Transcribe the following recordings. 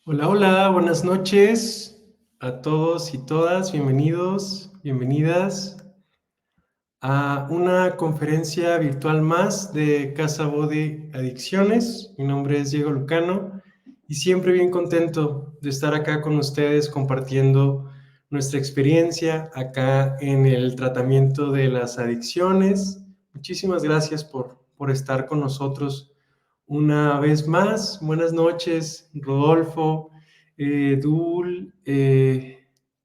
Hola, hola, buenas noches a todos y todas, bienvenidos, bienvenidas a una conferencia virtual más de Casa Body Adicciones. Mi nombre es Diego Lucano y siempre bien contento de estar acá con ustedes compartiendo nuestra experiencia acá en el tratamiento de las adicciones. Muchísimas gracias por estar con nosotros una vez más. Buenas noches, Rodolfo, Dul,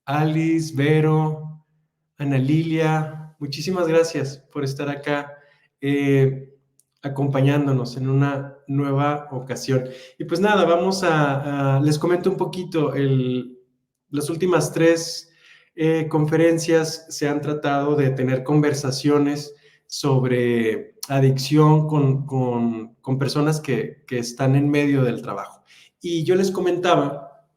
Alice, Vero, Ana Lilia. Muchísimas gracias por estar acá acompañándonos en una nueva ocasión. Y pues nada, les comento un poquito, las últimas tres conferencias se han tratado de tener conversaciones sobre adicción con personas que están en medio del trabajo. Y yo les comentaba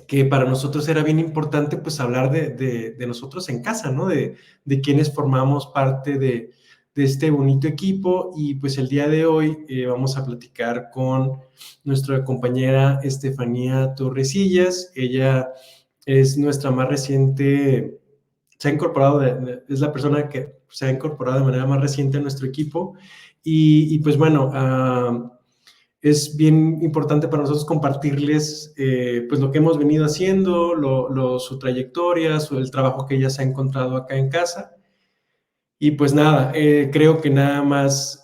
que para nosotros era bien importante pues hablar de nosotros en casa, ¿no? De quienes formamos parte de este bonito equipo y pues el día de hoy vamos a platicar con nuestra compañera Estefanía Torresillas. Ella es nuestra más reciente, se ha incorporado, es la persona que se ha incorporado de manera más reciente a nuestro equipo y pues bueno, es bien importante para nosotros compartirles pues lo que hemos venido haciendo, su trayectoria, el trabajo que ella se ha encontrado acá en casa. Y pues nada, creo que nada más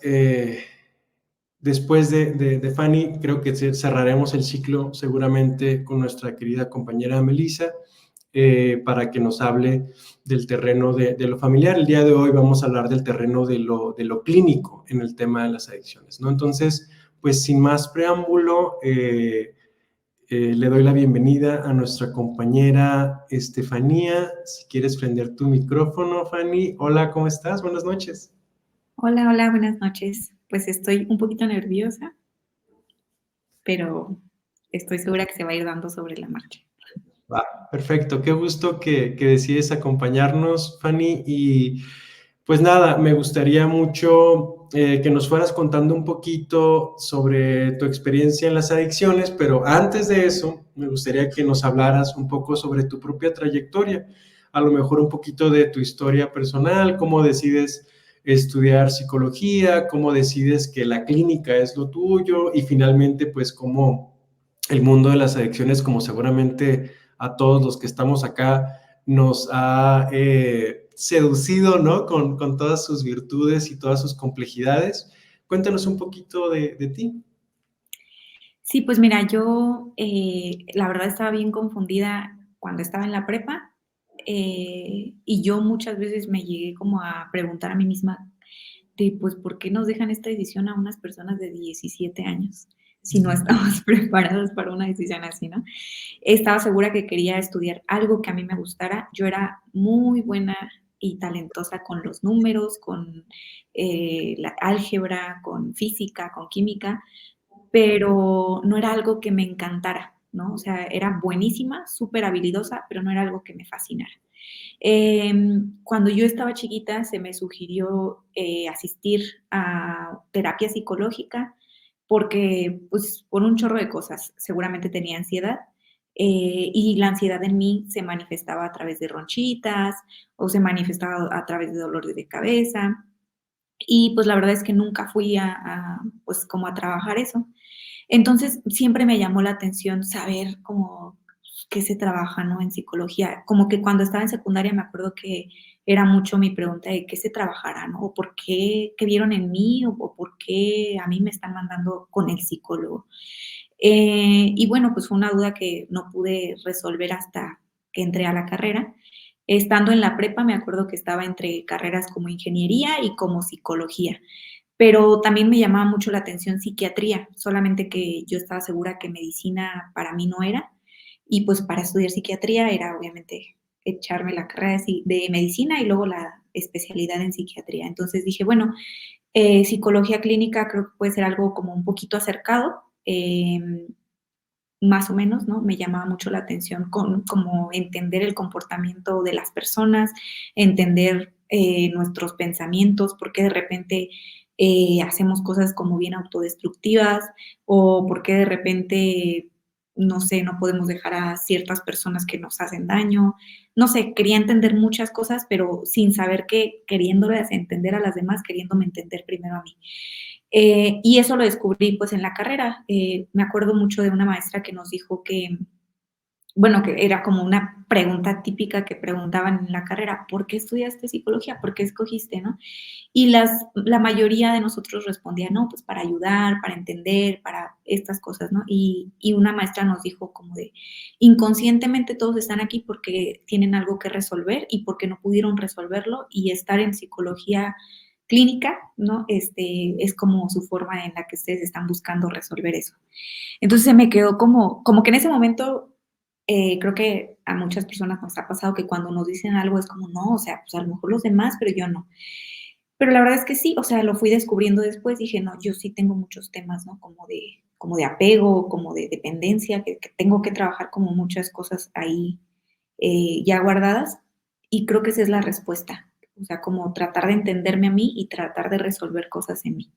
después de Fanny, creo que cerraremos el ciclo seguramente con nuestra querida compañera Melissa para que nos hable del terreno de lo familiar. El día de hoy vamos a hablar del terreno de lo clínico en el tema de las adicciones, ¿no? Entonces, pues sin más preámbulo, le doy la bienvenida a nuestra compañera Estefanía. Si quieres prender tu micrófono, Fanny. Hola, ¿cómo estás? Buenas noches. Hola, hola, buenas noches. Pues estoy un poquito nerviosa, pero estoy segura que se va a ir dando sobre la marcha. Va, perfecto, qué gusto que decides acompañarnos, Fanny. Y pues nada, me gustaría mucho que nos fueras contando un poquito sobre tu experiencia en las adicciones, pero antes de eso, me gustaría que nos hablaras un poco sobre tu propia trayectoria, a lo mejor un poquito de tu historia personal, cómo decides estudiar psicología, cómo decides que la clínica es lo tuyo y finalmente, pues, cómo el mundo de las adicciones, como seguramente a todos los que estamos acá, nos ha seducido, ¿no? Con todas sus virtudes y todas sus complejidades. Cuéntanos un poquito de ti. Sí, pues mira, yo la verdad estaba bien confundida cuando estaba en la prepa y yo muchas veces me llegué como a preguntar a mí misma de, pues, ¿por qué nos dejan esta decisión a unas personas de 17 años si no estamos preparados para una decisión así, ¿no? Estaba segura que quería estudiar algo que a mí me gustara. Yo era muy buena y talentosa con los números, con la álgebra, con física, con química, pero no era algo que me encantara, ¿no? O sea, era buenísima, súper habilidosa, pero no era algo que me fascinara. Cuando yo estaba chiquita se me sugirió asistir a terapia psicológica porque, pues, por un chorro de cosas. Seguramente tenía ansiedad y la ansiedad en mí se manifestaba a través de ronchitas o se manifestaba a través de dolor de cabeza. Y pues la verdad es que nunca fui pues como a trabajar eso. Entonces, siempre me llamó la atención saber cómo qué se trabaja, ¿no? En psicología. Como que cuando estaba en secundaria me acuerdo que era mucho mi pregunta de qué se trabajará, ¿no? O por qué vieron en mí o por qué a mí me están mandando con el psicólogo. Y bueno, pues fue una duda que no pude resolver hasta que entré a la carrera. Estando en la prepa, me acuerdo que estaba entre carreras como ingeniería y como psicología, pero también me llamaba mucho la atención psiquiatría, solamente que yo estaba segura que medicina para mí no era, y pues para estudiar psiquiatría era obviamente echarme la carrera de medicina y luego la especialidad en psiquiatría. Entonces dije, bueno, psicología clínica creo que puede ser algo como un poquito acercado, más o menos, ¿no? Me llamaba mucho la atención como entender el comportamiento de las personas, entender nuestros pensamientos, por qué de repente hacemos cosas como bien autodestructivas o por qué de repente no sé, no podemos dejar a ciertas personas que nos hacen daño. No sé, quería entender muchas cosas, pero sin saber que queriéndolas entender a las demás, queriéndome entender primero a mí. Y eso lo descubrí pues en la carrera. Me acuerdo mucho de una maestra que nos dijo que, bueno, que era como una pregunta típica que preguntaban en la carrera, ¿por qué estudiaste psicología? ¿Por qué escogiste, no? Y la mayoría de nosotros respondía, no, pues para ayudar, para entender, para estas cosas, ¿no? Y una maestra nos dijo como de, inconscientemente todos están aquí porque tienen algo que resolver y porque no pudieron resolverlo y estar en psicología clínica, ¿no? Es como su forma en la que ustedes están buscando resolver eso. Entonces se me quedó como que en ese momento, creo que a muchas personas nos ha pasado que cuando nos dicen algo es como, no, o sea, pues a lo mejor los demás, pero yo no. Pero la verdad es que sí, o sea, lo fui descubriendo después, dije, no, yo sí tengo muchos temas, ¿no? Como de apego, como de dependencia, que tengo que trabajar como muchas cosas ahí ya guardadas, y creo que esa es la respuesta, o sea, como tratar de entenderme a mí y tratar de resolver cosas en mí.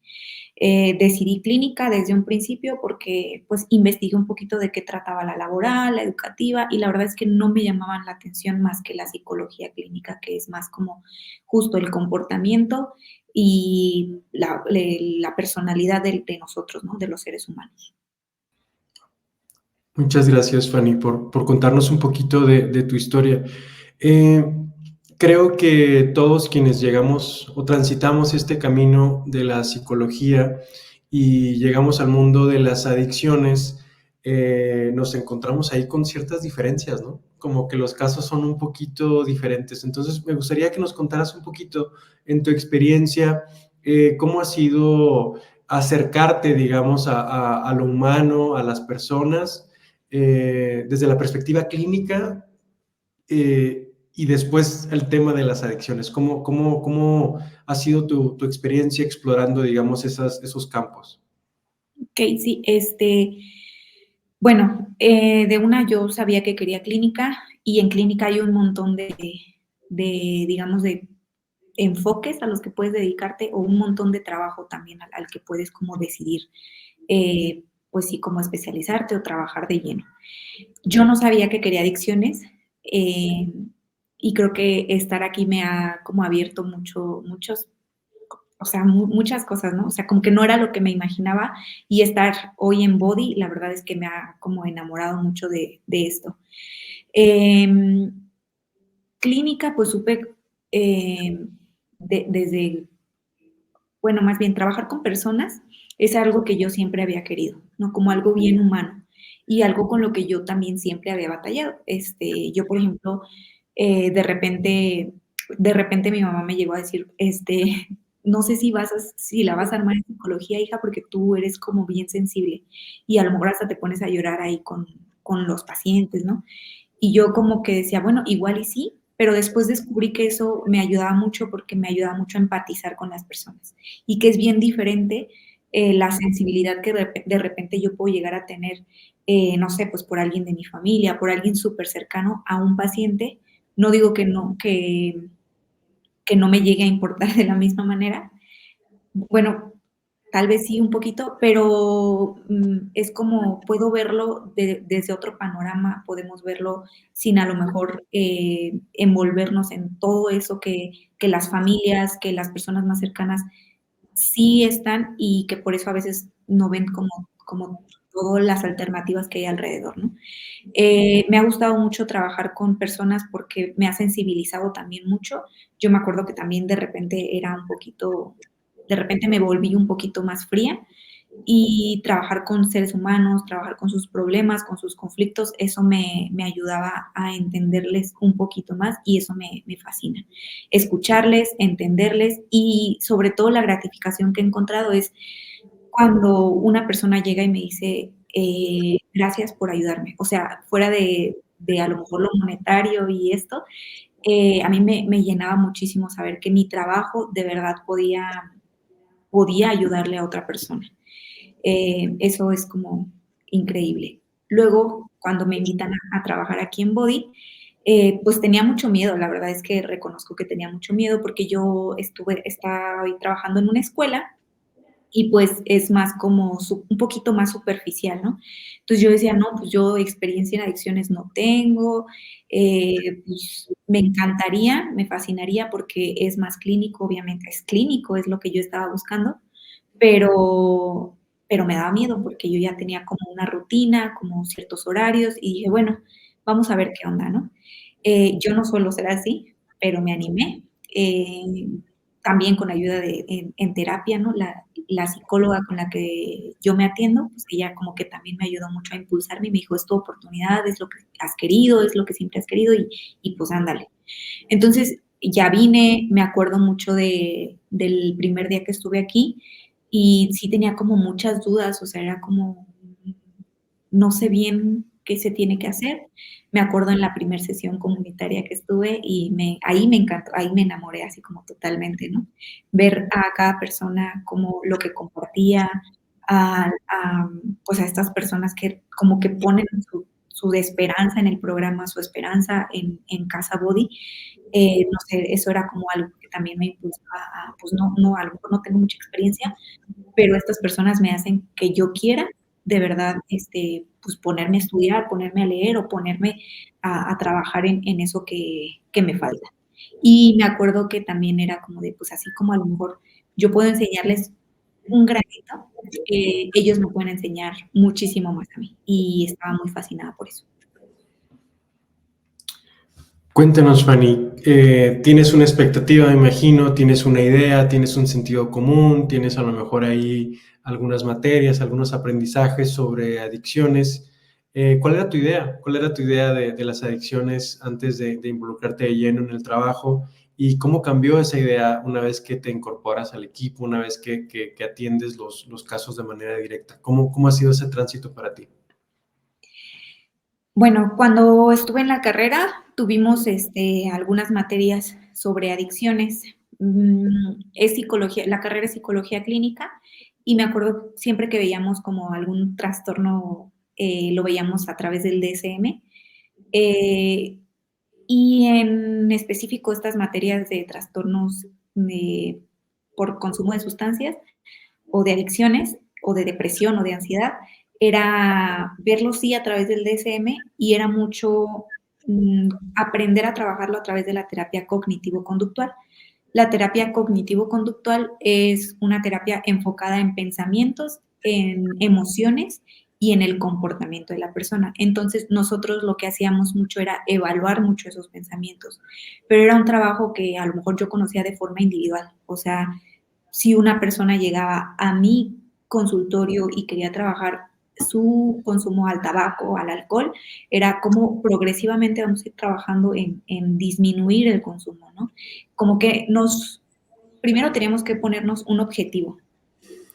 Decidí clínica desde un principio porque pues investigué un poquito de qué trataba la laboral, la educativa, y la verdad es que no me llamaban la atención más que la psicología clínica, que es más como justo el comportamiento y la personalidad de nosotros, ¿no? De los seres humanos. Muchas gracias, Fanny, por contarnos un poquito de tu historia. Eh, Creo que todos quienes llegamos o transitamos este camino de la psicología y llegamos al mundo de las adicciones, nos encontramos ahí con ciertas diferencias, ¿no? Como que los casos son un poquito diferentes. Entonces, me gustaría que nos contaras un poquito en tu experiencia, cómo ha sido acercarte, digamos, a lo humano, a las personas, desde la perspectiva clínica, y después el tema de las adicciones. ¿Cómo ha sido tu experiencia explorando, digamos, esos campos? Ok, sí, bueno, de una yo sabía que quería clínica y en clínica hay un montón digamos, de enfoques a los que puedes dedicarte o un montón de trabajo también al que puedes como decidir, pues sí, como especializarte o trabajar de lleno. Yo no sabía que quería adicciones, eh, y creo que estar aquí me ha como abierto muchos, o sea, muchas cosas, ¿no? O sea, como que no era lo que me imaginaba y estar hoy en Body, la verdad es que me ha como enamorado mucho de esto. Em, Clínica, pues supe desde, bueno, más bien trabajar con personas es algo que yo siempre había querido, ¿no? Como algo bien humano y algo con lo que yo también siempre había batallado. Yo, por ejemplo, de repente mi mamá me llegó a decir, no sé si la vas a armar en psicología, hija, porque tú eres como bien sensible y a lo mejor hasta te pones a llorar ahí con los pacientes, ¿no? Y yo como que decía, bueno, igual y sí, pero después descubrí que eso me ayudaba mucho porque me ayudaba mucho a empatizar con las personas y que es bien diferente la sensibilidad que de repente yo puedo llegar a tener, no sé, pues por alguien de mi familia, por alguien súper cercano a un paciente. No digo que no me llegue a importar de la misma manera. Bueno, tal vez sí un poquito, pero es como puedo verlo desde otro panorama, podemos verlo sin a lo mejor envolvernos en todo eso que las familias, que las personas más cercanas sí están y que por eso a veces no ven como todas las alternativas que hay alrededor, ¿no? Me ha gustado mucho trabajar con personas porque me ha sensibilizado también mucho. Yo me acuerdo que también de repente me volví un poquito más fría y trabajar con seres humanos, trabajar con sus problemas, con sus conflictos, eso me ayudaba a entenderles un poquito más y eso me fascina. Escucharles, entenderles y sobre todo la gratificación que he encontrado es cuando una persona llega y me dice, gracias por ayudarme. O sea, fuera de a lo mejor lo monetario y esto, a mí me llenaba muchísimo saber que mi trabajo de verdad podía ayudarle a otra persona. Eso es como increíble. Luego, cuando me invitan a trabajar aquí en Body, pues tenía mucho miedo, la verdad es que reconozco que tenía mucho miedo porque yo estaba trabajando en una escuela y pues es más como un poquito más superficial, ¿no? Entonces yo decía, no, pues yo experiencia en adicciones no tengo, pues me encantaría, me fascinaría porque es más clínico, obviamente es clínico, es lo que yo estaba buscando, pero, pero me daba miedo porque yo ya tenía como una rutina, como ciertos horarios y dije, bueno, vamos a ver qué onda, ¿no? Yo no suelo ser así, pero me animé. También con ayuda en terapia, ¿no? La psicóloga con la que yo me atiendo, pues ella como que también me ayudó mucho a impulsarme y me dijo, es tu oportunidad, es lo que has querido, es lo que siempre has querido y pues ándale. Entonces ya vine, me acuerdo mucho del primer día que estuve aquí y sí tenía como muchas dudas, o sea, era como, no sé bien qué se tiene que hacer. Me acuerdo en la primer sesión comunitaria que estuve y ahí me encantó, ahí me enamoré así como totalmente, ¿no? Ver a cada persona como lo que compartía, pues a estas personas que como que ponen su esperanza en el programa, su esperanza en Casa Body, no sé, eso era como algo que también me impulsaba pues no, a lo mejor no tengo mucha experiencia, pero estas personas me hacen que yo quiera de verdad, pues ponerme a estudiar, ponerme a leer o ponerme a trabajar en eso que me falta. Y me acuerdo que también era como de, pues así como a lo mejor yo puedo enseñarles un granito, ellos me pueden enseñar muchísimo más a mí y estaba muy fascinada por eso. Cuéntanos, Fanny, tienes una expectativa, me imagino, tienes una idea, tienes un sentido común, tienes a lo mejor ahí algunas materias, algunos aprendizajes sobre adicciones. ¿Cuál era tu idea? ¿Cuál era tu idea de las adicciones antes de involucrarte de lleno en el trabajo? ¿Y cómo cambió esa idea una vez que te incorporas al equipo, una vez que atiendes los casos de manera directa? ¿Cómo ha sido ese tránsito para ti? Bueno, cuando estuve en la carrera tuvimos, algunas materias sobre adicciones. Es psicología, la carrera es psicología clínica y me acuerdo siempre que veíamos como algún trastorno, lo veíamos a través del DSM. Eh, y en específico estas materias de trastornos por consumo de sustancias o de adicciones o de depresión o de ansiedad, era verlo sí a través del DSM y era mucho aprender a trabajarlo a través de la terapia cognitivo-conductual. La terapia cognitivo-conductual es una terapia enfocada en pensamientos, en emociones y en el comportamiento de la persona. Entonces, nosotros lo que hacíamos mucho era evaluar mucho esos pensamientos, pero era un trabajo que a lo mejor yo conocía de forma individual. O sea, si una persona llegaba a mi consultorio y quería trabajar su consumo al tabaco, al alcohol, era como progresivamente vamos a ir trabajando en disminuir el consumo, ¿no? Como que primero teníamos que ponernos un objetivo.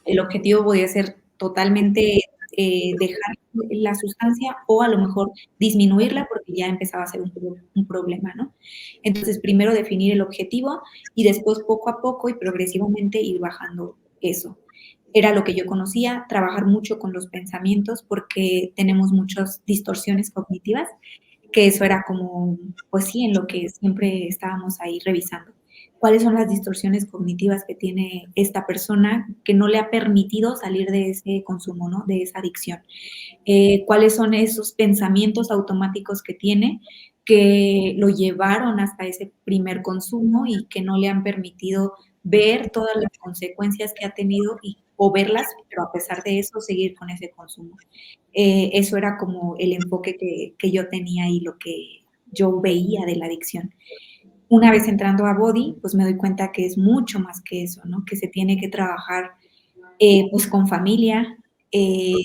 El objetivo podía ser totalmente dejar la sustancia o a lo mejor disminuirla porque ya empezaba a ser un problema, ¿no? Entonces, primero definir el objetivo y después poco a poco y progresivamente ir bajando eso. Era lo que yo conocía, trabajar mucho con los pensamientos porque tenemos muchas distorsiones cognitivas, que eso era como, pues sí, en lo que siempre estábamos ahí revisando. ¿Cuáles son las distorsiones cognitivas que tiene esta persona que no le ha permitido salir de ese consumo, ¿no? De esa adicción? ¿Cuáles son esos pensamientos automáticos que tiene que lo llevaron hasta ese primer consumo y que no le han permitido ver todas las consecuencias que ha tenido o verlas, pero a pesar de eso seguir con ese consumo? Eso era como el enfoque que yo tenía y lo que yo veía de la adicción. Una vez entrando a Body, pues me doy cuenta que es mucho más que eso, ¿no? Que se tiene que trabajar, pues con familia, eh,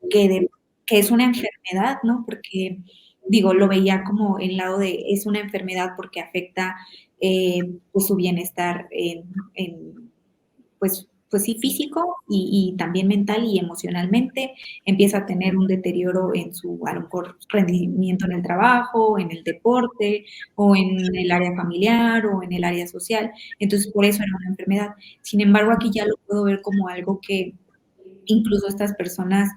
que, que es una enfermedad, ¿no? Porque, digo, lo veía como el lado de, es una enfermedad porque afecta, pues su bienestar pues sí, físico y también mental y emocionalmente, empieza a tener un deterioro en su, a lo mejor, rendimiento en el trabajo, en el deporte, o en el área familiar, o en el área social. Entonces, por eso era una enfermedad. Sin embargo, aquí ya lo puedo ver como algo que incluso estas personas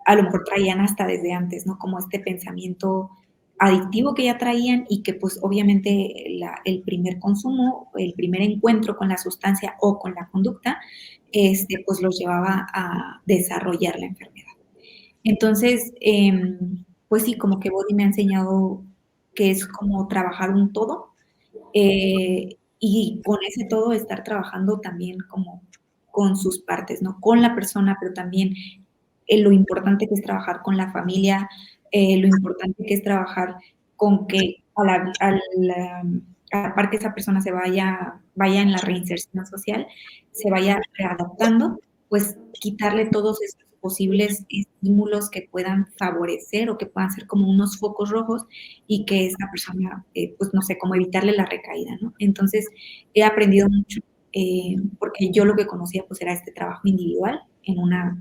a lo mejor traían hasta desde antes, ¿no? Como este pensamiento adictivo que ya traían y que pues obviamente el primer consumo, el primer encuentro con la sustancia o con la conducta, pues los llevaba a desarrollar la enfermedad. Entonces, pues sí, como que Body me ha enseñado que es como trabajar un todo, y con ese todo estar trabajando también como con sus partes, ¿no? Con la persona, pero también lo importante que es trabajar con la familia, lo importante que es trabajar con que a la par que esa persona vaya en la reinserción social, se vaya readaptando, pues quitarle todos esos posibles estímulos que puedan favorecer o que puedan ser como unos focos rojos y que esa persona, pues no sé, como evitarle la recaída, ¿no? Entonces, he aprendido mucho, porque yo lo que conocía pues era este trabajo individual en una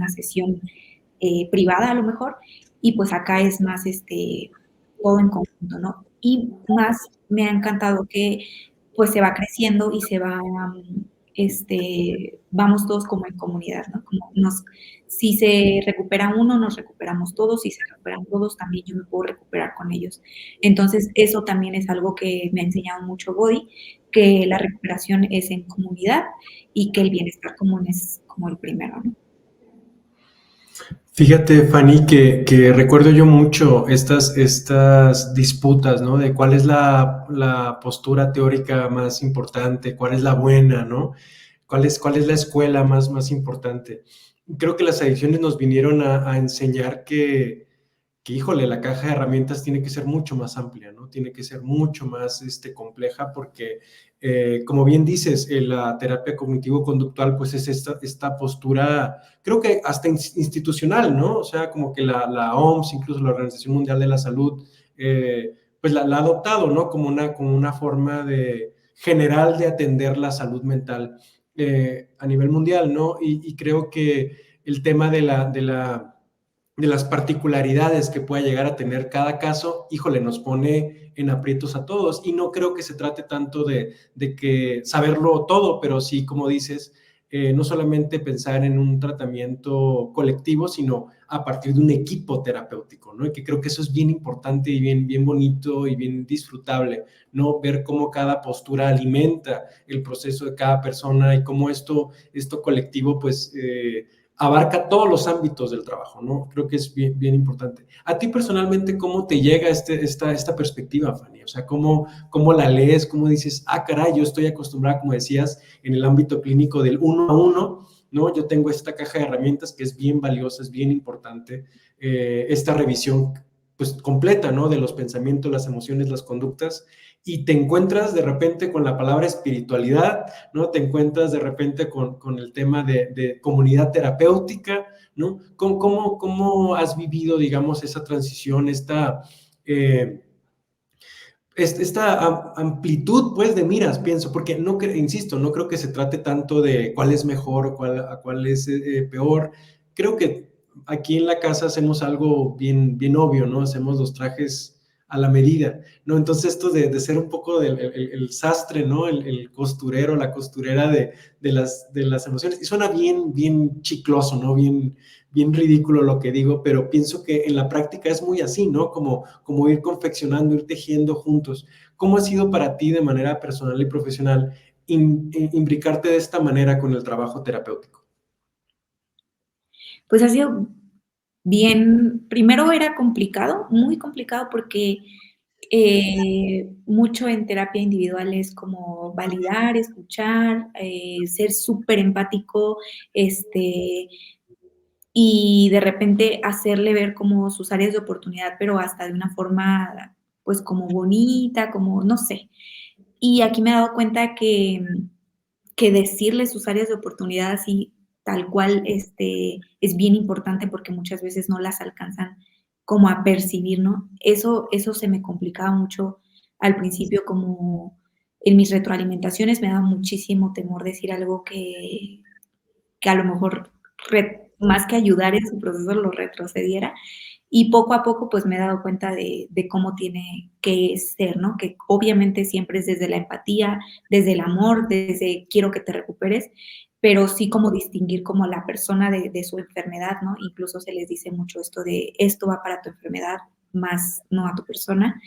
sesión privada a lo mejor, y pues acá es más todo en conjunto, ¿no? Y más me ha encantado que pues se va creciendo y vamos todos como en comunidad, ¿no? Si se recupera uno, nos recuperamos todos, si se recuperan todos, también yo me puedo recuperar con ellos. Entonces, eso también es algo que me ha enseñado mucho Body, que la recuperación es en comunidad y que el bienestar común es como el primero, ¿no? Fíjate, Fanny, que recuerdo yo mucho estas disputas, ¿no? De cuál es la postura teórica más importante, cuál es la buena, ¿no? ¿Cuál es la escuela más importante? Creo que las adicciones nos vinieron a enseñar híjole, la caja de herramientas tiene que ser mucho más amplia, ¿no? Tiene que ser mucho más compleja porque, como bien dices, la terapia cognitivo-conductual, pues es esta postura, creo que hasta institucional, ¿no? O sea, como que la OMS, incluso la Organización Mundial de la Salud, pues la ha adoptado, ¿no? Como una forma general de atender la salud mental a nivel mundial, ¿no? Y creo que el tema de las particularidades que pueda llegar a tener cada caso, híjole, nos pone en aprietos a todos. Y no creo que se trate tanto de que saberlo todo, pero sí, como dices, no solamente pensar en un tratamiento colectivo, sino a partir de un equipo terapéutico, ¿no? Y que creo que eso es bien importante y bien bonito y bien disfrutable, ¿no? Ver cómo cada postura alimenta el proceso de cada persona y cómo esto colectivo, pues, abarca todos los ámbitos del trabajo, ¿no? Creo que es bien importante. A ti personalmente, ¿cómo te llega esta perspectiva, Fanny? O sea, ¿cómo la lees? ¿Cómo dices, ah, caray, yo estoy acostumbrada, como decías, en el ámbito clínico del uno a uno, ¿no? Yo tengo esta caja de herramientas que es bien valiosa, es bien importante, esta revisión, pues, completa, ¿no? De los pensamientos, las emociones, las conductas, y te encuentras de repente con la palabra espiritualidad, ¿no? Te encuentras de repente con el tema de comunidad terapéutica, ¿no? ¿Cómo has vivido, digamos, esa transición, eh, esta amplitud, pues, de miras, pienso, porque no, insisto, no creo que se trate tanto de cuál es mejor o cuál es peor. Creo que aquí en la casa hacemos algo bien obvio, ¿no? Hacemos los trajes a la medida, ¿no? Entonces esto de ser un poco el sastre, ¿no? El costurero, la costurera de las emociones. Y suena bien chicloso, ¿no? Bien ridículo lo que digo, pero pienso que en la práctica es muy así, ¿no? Como ir confeccionando, ir tejiendo juntos. ¿Cómo ha sido para ti de manera personal y profesional imbricarte de esta manera con el trabajo terapéutico? Pues ha sido bien, primero era complicado, muy complicado porque mucho en terapia individual es como validar, escuchar, ser súper empático, y de repente hacerle ver como sus áreas de oportunidad, pero hasta de una forma, pues como bonita, como, no sé. Y aquí me he dado cuenta que decirle sus áreas de oportunidad así tal cual, es bien importante porque muchas veces no las alcanzan como a percibir, ¿no? Eso se me complicaba mucho al principio, como en mis retroalimentaciones me daba muchísimo temor decir algo que a lo mejor más que ayudar en su proceso lo retrocediera. Y poco a poco, pues me he dado cuenta de cómo tiene que ser, ¿no? Que obviamente siempre es desde la empatía, desde el amor, desde quiero que te recuperes, pero sí como distinguir como la persona de su enfermedad, ¿no? Incluso se les dice mucho esto de esto va para tu enfermedad, más no a tu persona.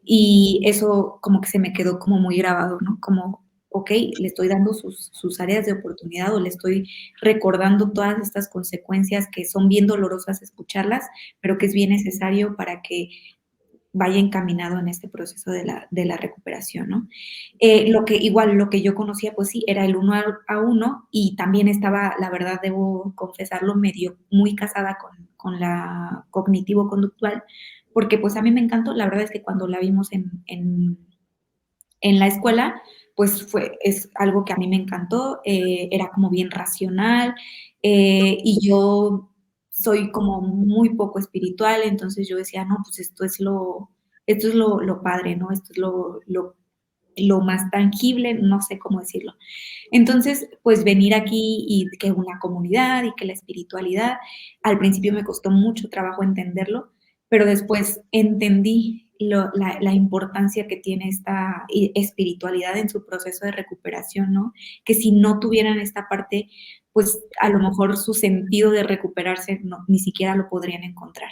Y eso como que se me quedó como muy grabado, ¿no? Como ok, le estoy dando sus áreas de oportunidad o le estoy recordando todas estas consecuencias que son bien dolorosas escucharlas, pero que es bien necesario para que vaya encaminado en este proceso de la recuperación, ¿no? Lo que yo conocía, pues sí, era el uno a uno y también estaba, la verdad, debo confesarlo, medio muy casada con la cognitivo-conductual, porque pues a mí me encantó, la verdad es que cuando la vimos en la escuela, pues es algo que a mí me encantó, era como bien racional, y yo soy como muy poco espiritual, entonces yo decía, no, pues esto es lo padre, ¿no? Esto es lo más tangible, no sé cómo decirlo. Entonces, pues venir aquí y que una comunidad y que la espiritualidad, al principio me costó mucho trabajo entenderlo, pero después entendí la importancia que tiene esta espiritualidad en su proceso de recuperación, ¿no? Que si no tuvieran esta parte, pues a lo mejor su sentido de recuperarse ni siquiera lo podrían encontrar.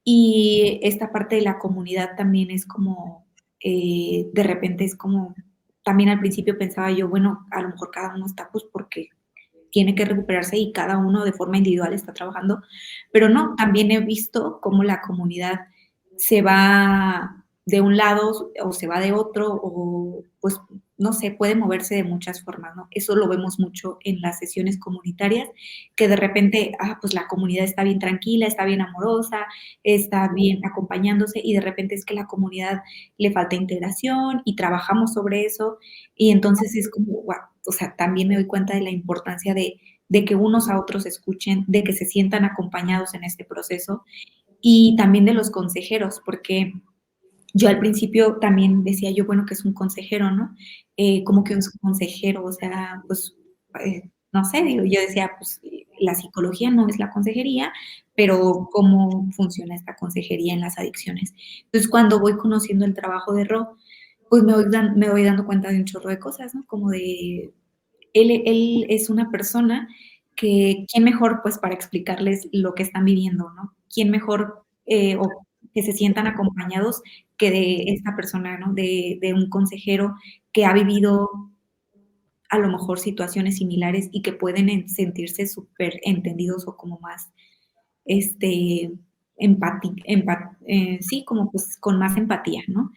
Y esta parte de la comunidad también es como, de repente es como, también al principio pensaba yo, bueno, a lo mejor cada uno está pues porque tiene que recuperarse y cada uno de forma individual está trabajando, pero no, también he visto cómo la comunidad se va de un lado o se va de otro o pues no sé, puede moverse de muchas formas, ¿no? Eso lo vemos mucho en las sesiones comunitarias, que de repente, pues la comunidad está bien tranquila, está bien amorosa, está bien acompañándose y de repente es que la comunidad le falta integración y trabajamos sobre eso y entonces es como, wow, o sea, también me doy cuenta de la importancia de que unos a otros escuchen, de que se sientan acompañados en este proceso y también de los consejeros, porque yo al principio también decía yo, bueno, que es un consejero, ¿no? Como que un consejero, o sea, pues, no sé, digo, yo decía, pues, la psicología no es la consejería, pero ¿cómo funciona esta consejería en las adicciones? Entonces, cuando voy conociendo el trabajo de Ro, pues me voy dando cuenta de un chorro de cosas, ¿no? Como de, él es una persona que, ¿quién mejor, pues, para explicarles lo que están viviendo, ¿no? ¿Quién mejor, o que se sientan acompañados que de esta persona, ¿no? De un consejero que ha vivido a lo mejor situaciones similares y que pueden sentirse súper entendidos o como más, este, sí, como pues con más empatía, ¿no?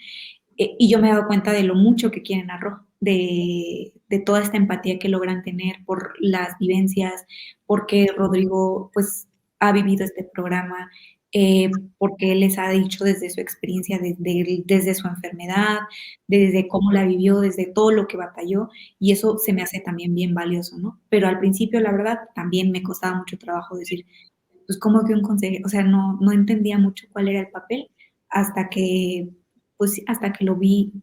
Y yo me he dado cuenta de lo mucho que quieren a Ro, de toda esta empatía que logran tener por las vivencias, porque Rodrigo, pues, ha vivido este programa, porque él les ha dicho desde su experiencia, desde su enfermedad, desde cómo la vivió, desde todo lo que batalló, y eso se me hace también bien valioso, ¿no? Pero al principio, la verdad, también me costaba mucho trabajo decir, pues, ¿cómo que un consejero? O sea, no entendía mucho cuál era el papel hasta que, pues, hasta que lo vi,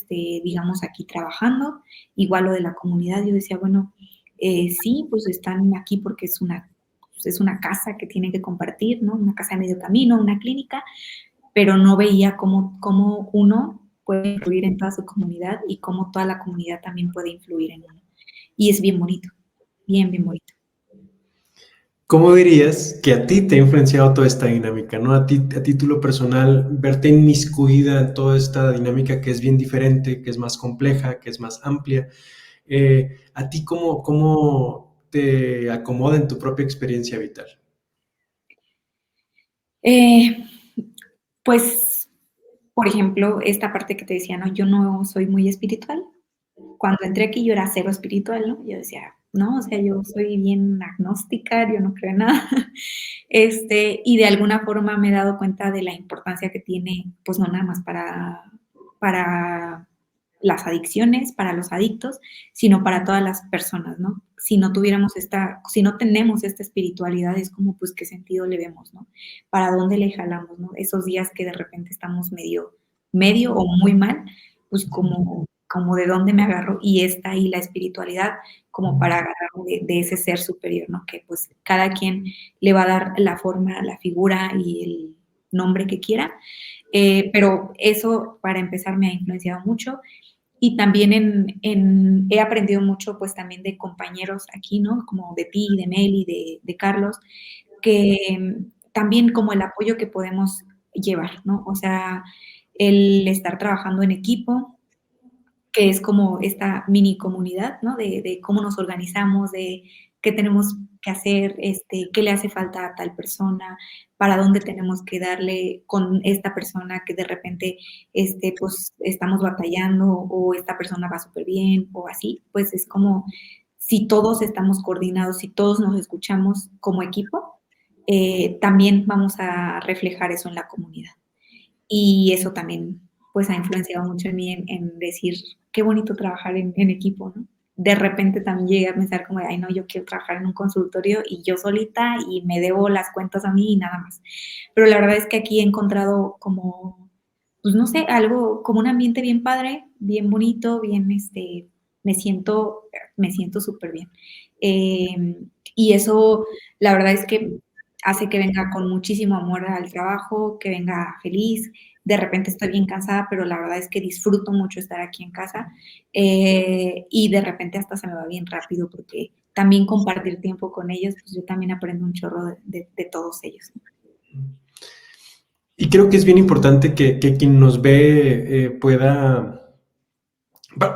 digamos, aquí trabajando. Igual lo de la comunidad, yo decía, bueno, sí, pues están aquí porque pues, es una casa que tienen que compartir, ¿no? Una casa de medio camino, una clínica, pero no veía cómo uno puede influir en toda su comunidad y cómo toda la comunidad también puede influir en uno. Y es bien bonito, bien, bien bonito. ¿Cómo dirías que a ti te ha influenciado toda esta dinámica, ¿no? A título personal, verte inmiscuida en toda esta dinámica que es bien diferente, que es más compleja, que es más amplia. ¿A ti cómo te acomoda en tu propia experiencia vital? Eh, pues, por ejemplo, esta parte que te decía, ¿no? Yo no soy muy espiritual. Cuando entré aquí yo era cero espiritual, ¿no? Yo decía, no, o sea, yo soy bien agnóstica, yo no creo en nada. Y de alguna forma me he dado cuenta de la importancia que tiene, pues no nada más para las adicciones, para los adictos, sino para todas las personas, ¿no? Si no tenemos esta espiritualidad, es como, pues, ¿qué sentido le vemos, no? ¿Para dónde le jalamos, no? Esos días que de repente estamos medio o muy mal, pues como de dónde me agarro y está ahí la espiritualidad como para agarrarme de ese ser superior, ¿no? Que pues cada quien le va a dar la forma, la figura y el nombre que quiera, pero eso para empezar me ha influenciado mucho y también he aprendido mucho pues también de compañeros aquí, ¿no? Como de ti, de Meli, de Carlos, que también como el apoyo que podemos llevar, ¿no? O sea, el estar trabajando en equipo, que es como esta mini comunidad, ¿no? De cómo nos organizamos, de qué tenemos que hacer, qué le hace falta a tal persona, para dónde tenemos que darle con esta persona que de repente, pues estamos batallando o esta persona va súper bien o así, pues es como si todos estamos coordinados, si todos nos escuchamos como equipo, también vamos a reflejar eso en la comunidad. Y eso también, pues, ha influenciado mucho en mí en decir: "Qué bonito trabajar en equipo", ¿no? De repente también llegué a pensar como de: "Ay, no, yo quiero trabajar en un consultorio y yo solita y me debo las cuentas a mí y nada más". Pero la verdad es que aquí he encontrado como, pues, no sé, algo como un ambiente bien padre, bien bonito, bien, me siento superbién. Y eso, la verdad es que hace que venga con muchísimo amor al trabajo, que venga feliz. De repente estoy bien cansada, pero la verdad es que disfruto mucho estar aquí en casa, y de repente hasta se me va bien rápido porque también compartir tiempo con ellos, pues yo también aprendo un chorro de todos ellos. Y creo que es bien importante que quien nos ve pueda.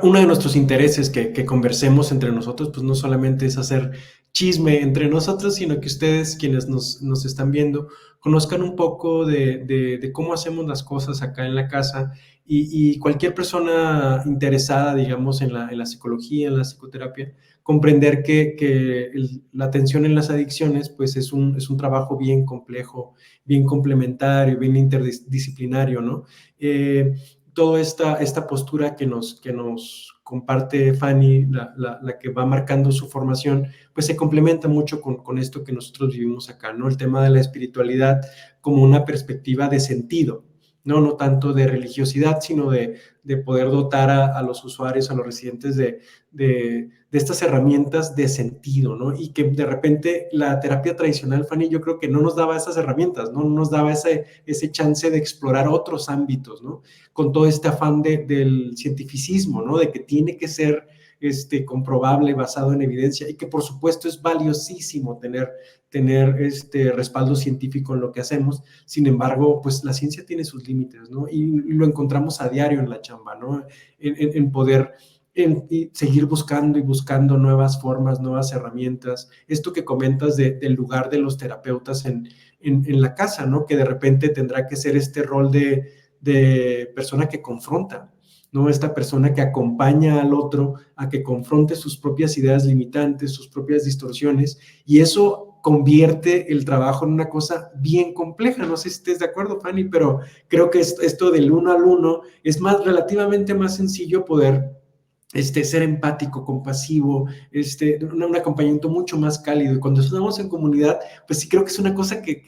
Uno de nuestros intereses que conversemos entre nosotros, pues no solamente es hacer chisme entre nosotros, sino que ustedes, quienes nos están viendo, conozcan un poco de cómo hacemos las cosas acá en la casa y cualquier persona interesada, digamos, en la psicología, en la psicoterapia, comprender la atención en las adicciones, pues es un trabajo bien complejo, bien complementario, bien interdisciplinario, ¿no? Toda esta postura que nos comparte Fanny, la que va marcando su formación, pues se complementa mucho con esto que nosotros vivimos acá, ¿no? El tema de la espiritualidad como una perspectiva de sentido, ¿no? No tanto de religiosidad, sino de poder dotar a los usuarios, a los residentes de estas herramientas de sentido, ¿no? Y que de repente la terapia tradicional, Fanny, yo creo que no nos daba esas herramientas, ¿no? No nos daba ese chance de explorar otros ámbitos, ¿no? Con todo este afán del cientificismo, ¿no? De que tiene que ser comprobable, basado en evidencia, y que por supuesto es valiosísimo tener respaldo científico en lo que hacemos. Sin embargo, pues la ciencia tiene sus límites, ¿no? Y lo encontramos a diario en la chamba, ¿no? En poder y seguir buscando y buscando nuevas formas, nuevas herramientas. Esto que comentas del lugar de los terapeutas en la casa, ¿no? Que de repente tendrá que ser este rol de persona que confronta, ¿no? Esta persona que acompaña al otro a que confronte sus propias ideas limitantes, sus propias distorsiones, y eso convierte el trabajo en una cosa bien compleja. No sé si estés de acuerdo, Fanny, pero creo que esto del uno al uno es relativamente más sencillo poder ser empático, compasivo, un acompañamiento mucho más cálido. Y cuando estamos en comunidad, pues sí creo que es una cosa que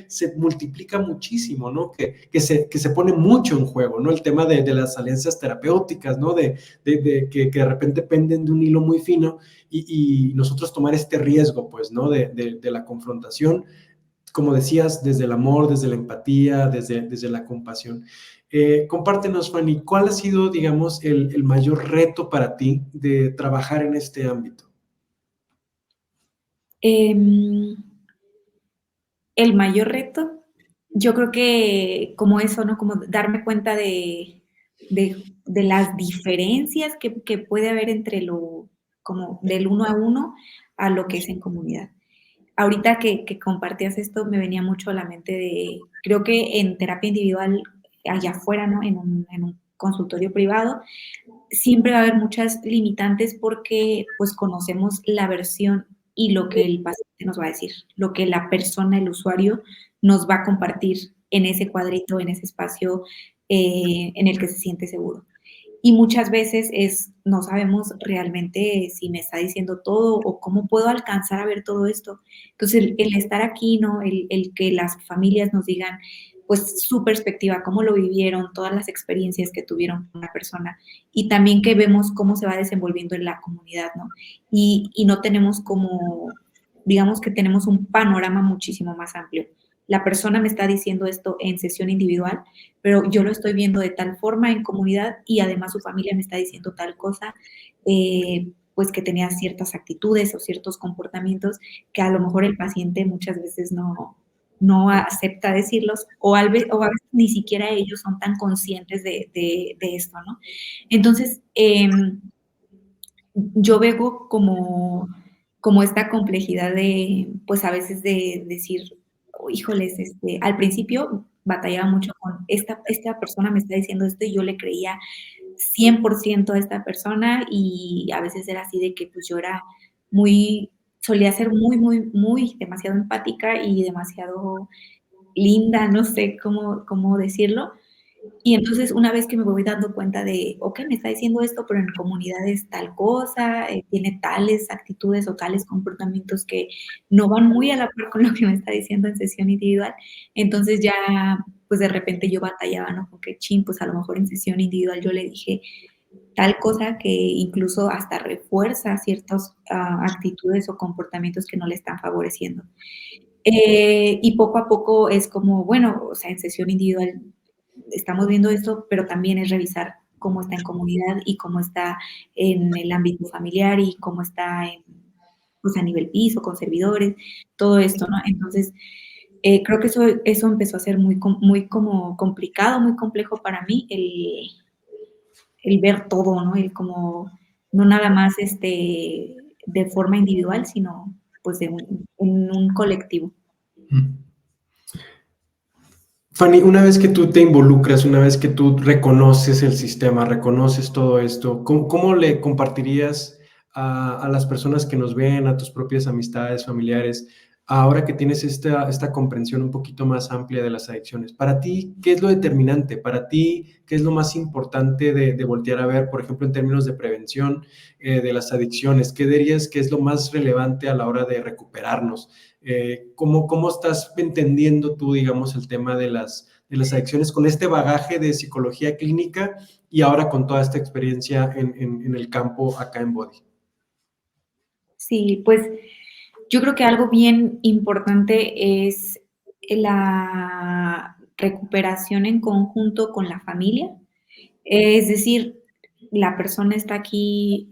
se multiplica muchísimo, ¿no? Que se pone mucho en juego, ¿no? El tema de las alianzas terapéuticas, ¿no? Que de repente penden de un hilo muy fino y nosotros tomar este riesgo, pues, ¿no? De la confrontación, como decías, desde el amor, desde la empatía, desde la compasión. Compártenos, Fanny, ¿cuál ha sido, digamos, el mayor reto para ti de trabajar en este ámbito? Em, el mayor reto, yo creo que como eso, ¿no? Como darme cuenta de las diferencias que puede haber entre como del uno a uno a lo que es en comunidad. Ahorita que compartías esto, me venía mucho a la mente creo que en terapia individual, allá afuera, ¿no? En un consultorio privado, siempre va a haber muchas limitantes porque pues conocemos la versión y lo que el paciente nos va a decir, lo que la persona, el usuario, nos va a compartir en ese cuadrito, en ese espacio en el que se siente seguro. Y muchas veces no sabemos realmente si me está diciendo todo o cómo puedo alcanzar a ver todo esto. Entonces, el estar aquí, ¿no? El que las familias nos digan, pues, su perspectiva, cómo lo vivieron, todas las experiencias que tuvieron con la persona y también que vemos cómo se va desenvolviendo en la comunidad, ¿no? Y no tenemos como, digamos que tenemos un panorama muchísimo más amplio. La persona me está diciendo esto en sesión individual, pero yo lo estoy viendo de tal forma en comunidad y además su familia me está diciendo tal cosa, pues que tenía ciertas actitudes o ciertos comportamientos que a lo mejor el paciente muchas veces no acepta decirlos o, o a veces ni siquiera ellos son tan conscientes de esto, ¿no? Entonces, yo veo como esta complejidad de, pues a veces de decir, "Oh, híjoles, al principio batallaba mucho con esta persona me está diciendo esto y yo le creía 100% a esta persona y a veces era así de que pues yo era muy, solía ser muy, muy, muy demasiado empática y demasiado linda, no sé cómo decirlo. Y entonces, una vez que me voy dando cuenta de, okey, me está diciendo esto, pero en comunidad es tal cosa, tiene tales actitudes o tales comportamientos que no van muy a la par con lo que me está diciendo en sesión individual. Entonces, ya, pues, de repente yo batallaba, ¿no? Con que, chin, pues, a lo mejor en sesión individual yo le dije tal cosa que incluso hasta refuerza ciertas, actitudes o comportamientos que no le están favoreciendo. Y poco a poco es como, bueno, o sea, en sesión individual estamos viendo esto, pero también es revisar cómo está en comunidad y cómo está en el ámbito familiar y cómo está en, pues, a nivel piso, con servidores, todo esto, ¿no? Entonces, creo que eso empezó a ser muy como complicado, muy complejo para mí, el ver todo, ¿no? El como, no nada más, de forma individual, sino, pues, en un colectivo. Mm. Fanny, una vez que tú te involucras, una vez que tú reconoces el sistema, reconoces todo esto, ¿cómo le compartirías a las personas que nos ven, a tus propias amistades, familiares, ahora que tienes esta comprensión un poquito más amplia de las adicciones? Para ti, ¿qué es lo determinante? Para ti, ¿qué es lo más importante de voltear a ver, por ejemplo, en términos de prevención de las adicciones? ¿Qué dirías que es lo más relevante a la hora de recuperarnos? ¿Cómo estás entendiendo tú, digamos, el tema de las adicciones con este bagaje de psicología clínica y ahora con toda esta experiencia en el campo acá en Body? Sí, pues yo creo que algo bien importante es la recuperación en conjunto con la familia. Es decir, la persona está aquí,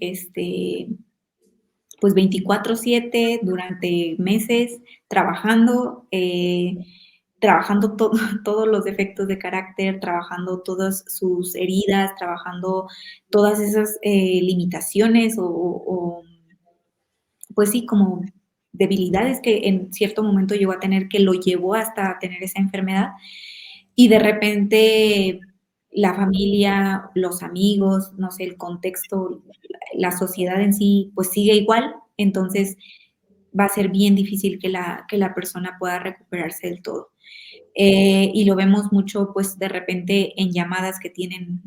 pues 24/7 durante meses trabajando, trabajando todo, todos los defectos de carácter, trabajando todas sus heridas, trabajando todas esas limitaciones o pues sí, como debilidades que en cierto momento llegó a tener, que lo llevó hasta tener esa enfermedad, y de repente la familia, los amigos, no sé, el contexto, la sociedad en sí, pues sigue igual, entonces va a ser bien difícil que la persona pueda recuperarse del todo. Y lo vemos mucho, pues, de repente en llamadas que tienen,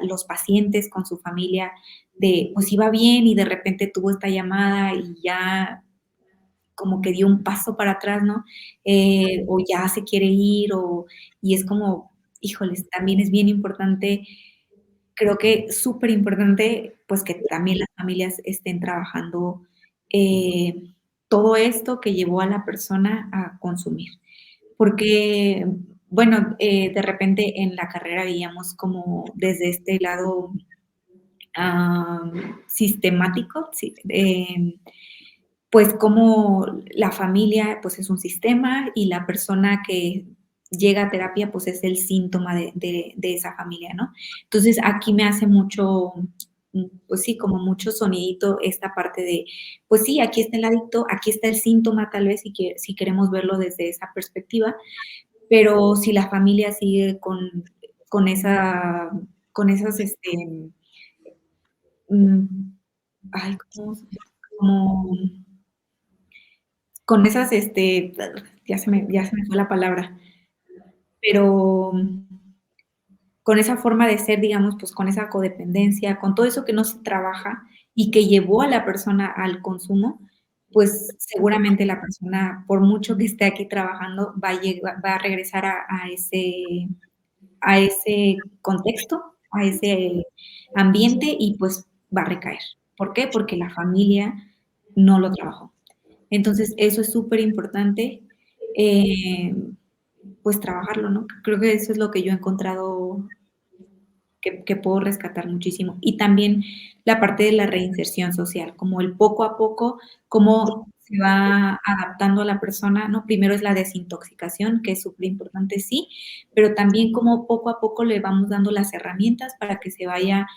los pacientes con su familia de, pues, iba bien y de repente tuvo esta llamada y ya como que dio un paso para atrás, ¿no? O ya se quiere ir y es como, híjoles, también es bien importante, creo que súper importante, pues, que también las familias estén trabajando, eh, todo esto que llevó a la persona a consumir. Porque, bueno, de repente en la carrera veíamos como desde este lado, sistemático, sí, pues como la familia, pues es un sistema y la persona que llega a terapia, pues es el síntoma de esa familia, ¿no? Entonces, aquí me hace mucho, pues sí, como mucho sonidito esta parte de, pues sí, aquí está el adicto, aquí está el síntoma, tal vez, si queremos verlo desde esa perspectiva, pero si la familia sigue con esa con esas, mm, ay, ¿cómo se como con esas, ya se me fue la palabra, pero con esa forma de ser, digamos, pues, con esa codependencia, con todo eso que no se trabaja y que llevó a la persona al consumo, pues, seguramente la persona, por mucho que esté aquí trabajando, va a regresar a ese contexto, a ese ambiente y, pues, va a recaer. ¿Por qué? Porque la familia no lo trabajó. Entonces, eso es superimportante, pues, trabajarlo, ¿no? Creo que eso es lo que yo he encontrado que puedo rescatar muchísimo. Y también la parte de la reinserción social, como el poco a poco, cómo se va adaptando a la persona, ¿no? Primero es la desintoxicación, que es súper importante, sí, pero también como poco a poco le vamos dando las herramientas para que se vaya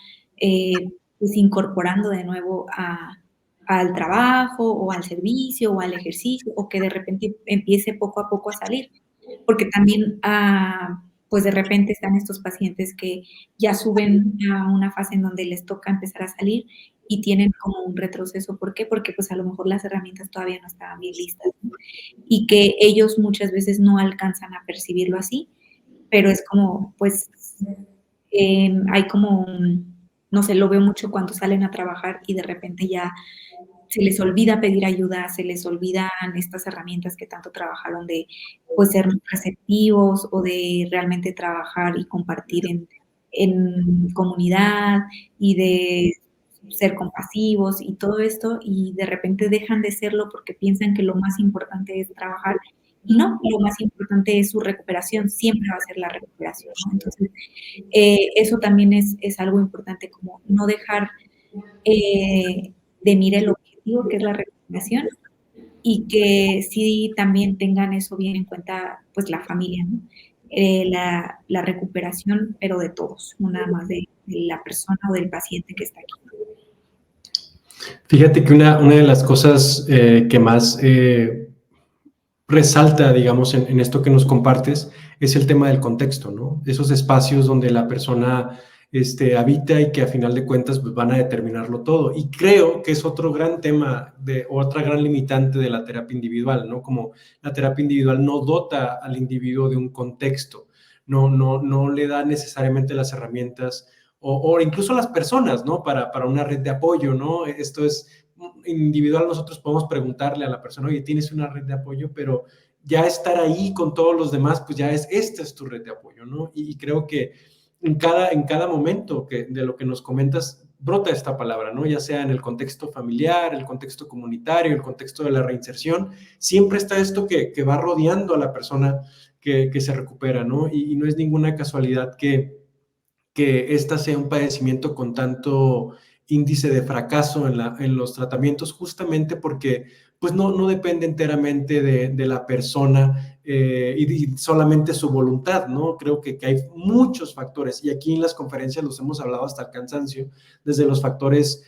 pues incorporando de nuevo al trabajo o al servicio o al ejercicio o que de repente empiece poco a poco a salir. Porque también, pues de repente están estos pacientes que ya suben a una fase en donde les toca empezar a salir y tienen como un retroceso. ¿Por qué? Porque pues a lo mejor las herramientas todavía no estaban bien listas, ¿no? Y que ellos muchas veces no alcanzan a percibirlo así, pero es como, pues, hay como, no sé, lo veo mucho cuando salen a trabajar y de repente ya se les olvida pedir ayuda, se les olvidan estas herramientas que tanto trabajaron de, pues, ser receptivos o de realmente trabajar y compartir en comunidad y de ser compasivos y todo esto, y de repente dejan de serlo porque piensan que lo más importante es trabajar, y no, lo más importante es su recuperación, siempre va a ser la recuperación, ¿no? Entonces, eso también es algo importante, como no dejar de mirar el objetivo, que es la recuperación, y que sí también tengan eso bien en cuenta, pues la familia, ¿no? La recuperación, pero de todos, no nada más de la persona o del paciente que está aquí. Fíjate que una de las cosas que más resalta, digamos, en esto que nos compartes, es el tema del contexto, ¿no? Esos espacios donde la persona habita y que a final de cuentas pues, van a determinarlo todo. Y creo que es otro gran tema, otra gran limitante de la terapia individual, ¿no? Como la terapia individual no dota al individuo de un contexto, no le da necesariamente las herramientas o incluso las personas, ¿no? Para una red de apoyo, ¿no? Esto es individual, nosotros podemos preguntarle a la persona, oye, tienes una red de apoyo, pero ya estar ahí con todos los demás, pues ya esta es tu red de apoyo, ¿no? Y creo que en cada momento de lo que nos comentas, brota esta palabra, ¿no? Ya sea en el contexto familiar, el contexto comunitario, el contexto de la reinserción, siempre está esto que va rodeando a la persona que se recupera, ¿no? Y no es ninguna casualidad que esta sea un padecimiento con tanto índice de fracaso en los tratamientos, justamente porque pues no depende enteramente de la persona y solamente su voluntad, ¿no? Creo que hay muchos factores y aquí en las conferencias los hemos hablado hasta el cansancio, desde los factores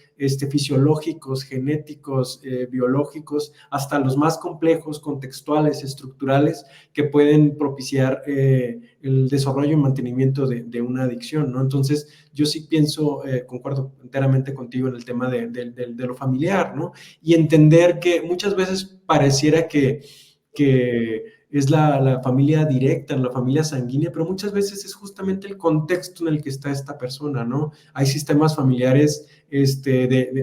fisiológicos, genéticos, biológicos, hasta los más complejos, contextuales, estructurales, que pueden propiciar el desarrollo y mantenimiento de una adicción, ¿no? Entonces, yo sí pienso, concuerdo enteramente contigo en el tema de lo familiar, ¿no? Y entender que muchas veces pareciera que es la familia directa, la familia sanguínea, pero muchas veces es justamente el contexto en el que está esta persona, ¿no? Hay sistemas familiares,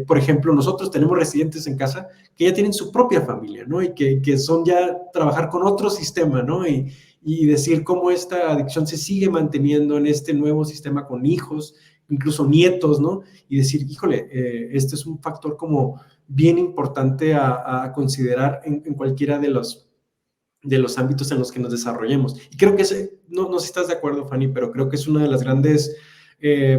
por ejemplo, nosotros tenemos residentes en casa que ya tienen su propia familia, ¿no? Y que son ya trabajar con otro sistema, ¿no? Y decir cómo esta adicción se sigue manteniendo en este nuevo sistema con hijos, incluso nietos, ¿no? Y decir, híjole, este es un factor como bien importante a considerar en cualquiera de los ámbitos en los que nos desarrollemos. Y creo que no sé si estás de acuerdo, Fanny, pero creo que es una de las grandes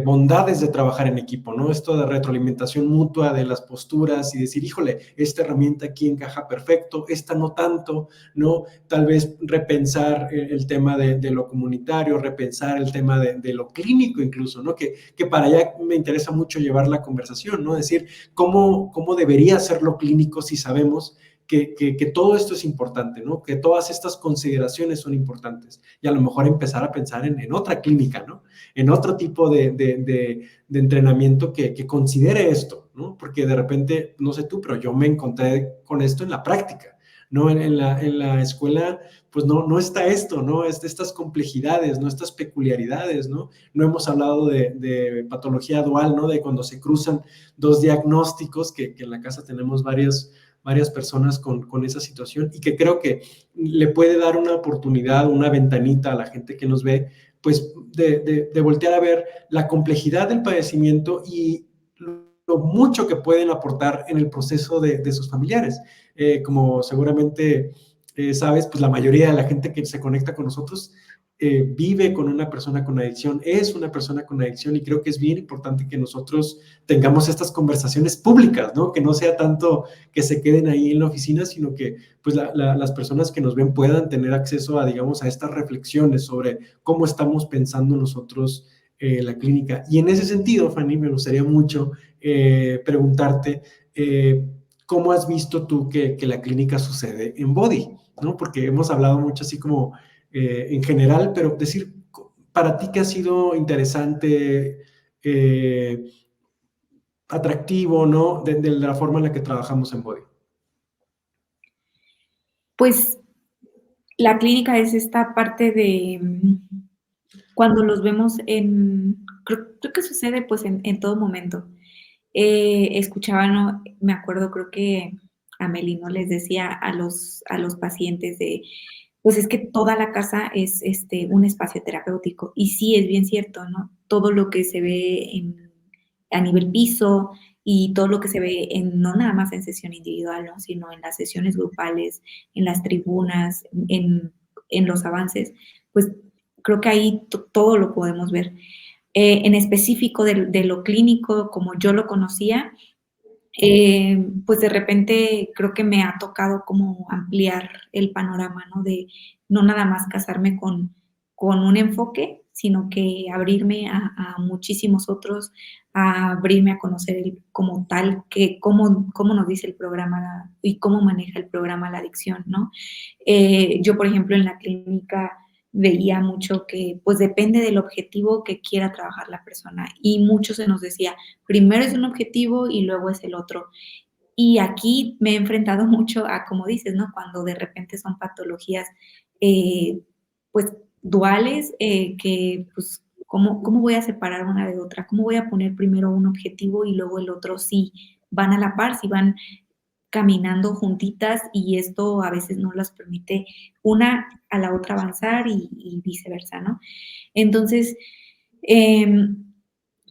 bondades de trabajar en equipo, ¿no? Esto de retroalimentación mutua de las posturas y decir, híjole, esta herramienta aquí encaja perfecto, esta no tanto, ¿no? Tal vez repensar el tema de lo comunitario, repensar el tema de lo clínico incluso, ¿no? Que para allá me interesa mucho llevar la conversación, ¿no? Decir, ¿cómo debería ser lo clínico si sabemos que todo esto es importante, ¿no? Que todas estas consideraciones son importantes y a lo mejor empezar a pensar en otra clínica, ¿no? En otro tipo de entrenamiento que considere esto, ¿no? Porque de repente, no sé tú, pero yo me encontré con esto en la práctica, ¿no? En la escuela, pues no está esto, ¿no? Estas complejidades, ¿no? Estas peculiaridades, ¿no? No hemos hablado de patología dual, ¿no? De cuando se cruzan dos diagnósticos, que en la casa tenemos varias personas con esa situación y que creo que le puede dar una oportunidad, una ventanita a la gente que nos ve, pues de voltear a ver la complejidad del padecimiento y lo mucho que pueden aportar en el proceso de sus familiares. Como seguramente sabes, pues la mayoría de la gente que se conecta con nosotros vive con una persona con adicción, es una persona con adicción, y creo que es bien importante que nosotros tengamos estas conversaciones públicas, ¿no? Que no sea tanto que se queden ahí en la oficina, sino que pues las personas que nos ven puedan tener acceso a, digamos, a estas reflexiones sobre cómo estamos pensando nosotros la clínica. Y en ese sentido, Fanny, me gustaría mucho preguntarte cómo has visto tú que la clínica sucede en Body, ¿no? Porque hemos hablado mucho así como en general, pero decir, para ti qué ha sido interesante, atractivo, ¿no? De la forma en la que trabajamos en Body. Pues la clínica es esta parte de cuando los vemos creo que sucede pues en todo momento. Escuchaba, ¿no? Me acuerdo, creo que Amelino les decía a los pacientes pues es que toda la casa es un espacio terapéutico. Y sí, es bien cierto, ¿no? Todo lo que se ve a nivel piso y todo lo que se ve no nada más en sesión individual, ¿no? Sino en las sesiones grupales, en las tribunas, en los avances, pues creo que ahí todo lo podemos ver. En específico de lo clínico, como yo lo conocía, pues de repente creo que me ha tocado como ampliar el panorama, ¿no? De no nada más casarme con un enfoque, sino que abrirme a muchísimos otros, a abrirme a conocer como tal, cómo nos dice el programa y cómo maneja el programa la adicción, ¿no? Yo, por ejemplo, en la clínica veía mucho que pues depende del objetivo que quiera trabajar la persona, y mucho se nos decía, primero es un objetivo y luego es el otro. Y aquí me he enfrentado mucho a, como dices, ¿no? Cuando de repente son patologías, pues, duales, que, pues, ¿cómo voy a separar una de otra? ¿Cómo voy a poner primero un objetivo y luego el otro? Si van a la par, si van caminando juntitas, y esto a veces no las permite una a la otra avanzar y viceversa, ¿no? Entonces,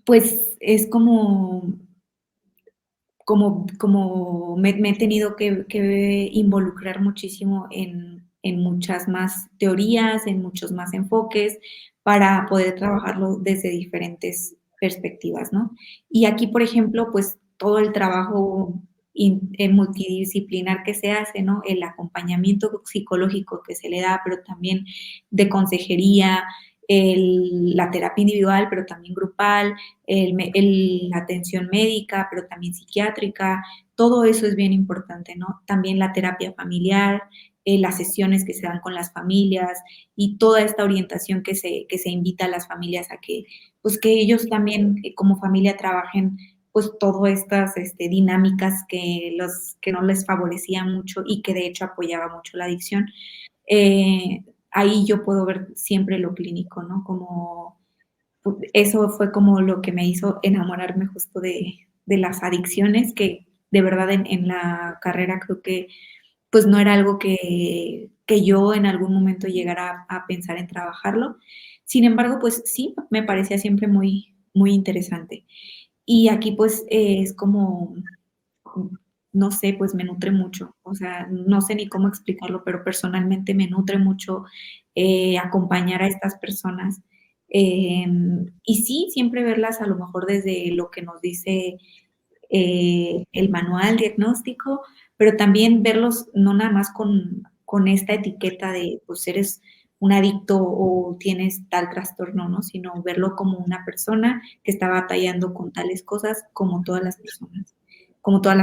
pues es como me he tenido que involucrar muchísimo en muchas más teorías, en muchos más enfoques, para poder trabajarlo desde diferentes perspectivas, ¿no? Y aquí, por ejemplo, pues todo el trabajo multidisciplinar que se hace, ¿no? El acompañamiento psicológico que se le da, pero también de consejería, la terapia individual, pero también grupal, la atención médica, pero también psiquiátrica, todo eso es bien importante, ¿no? También la terapia familiar, las sesiones que se dan con las familias y toda esta orientación que se invita a las familias a que, pues que ellos también como familia trabajen pues todas estas dinámicas que no les favorecían mucho y que de hecho apoyaba mucho la adicción. Ahí yo puedo ver siempre lo clínico, ¿no? Como eso fue como lo que me hizo enamorarme justo de las adicciones, que de verdad en la carrera creo que pues no era algo que yo en algún momento llegara a pensar en trabajarlo. Sin embargo, pues sí, me parecía siempre muy, muy interesante. Y aquí pues es como, no sé, pues me nutre mucho, o sea, no sé ni cómo explicarlo, pero personalmente me nutre mucho acompañar a estas personas. Y sí, siempre verlas a lo mejor desde lo que nos dice el manual diagnóstico, pero también verlos no nada más con esta etiqueta de, pues eres un adicto o tienes tal trastorno, ¿no? Sino verlo como una persona que está batallando con tales cosas como todas las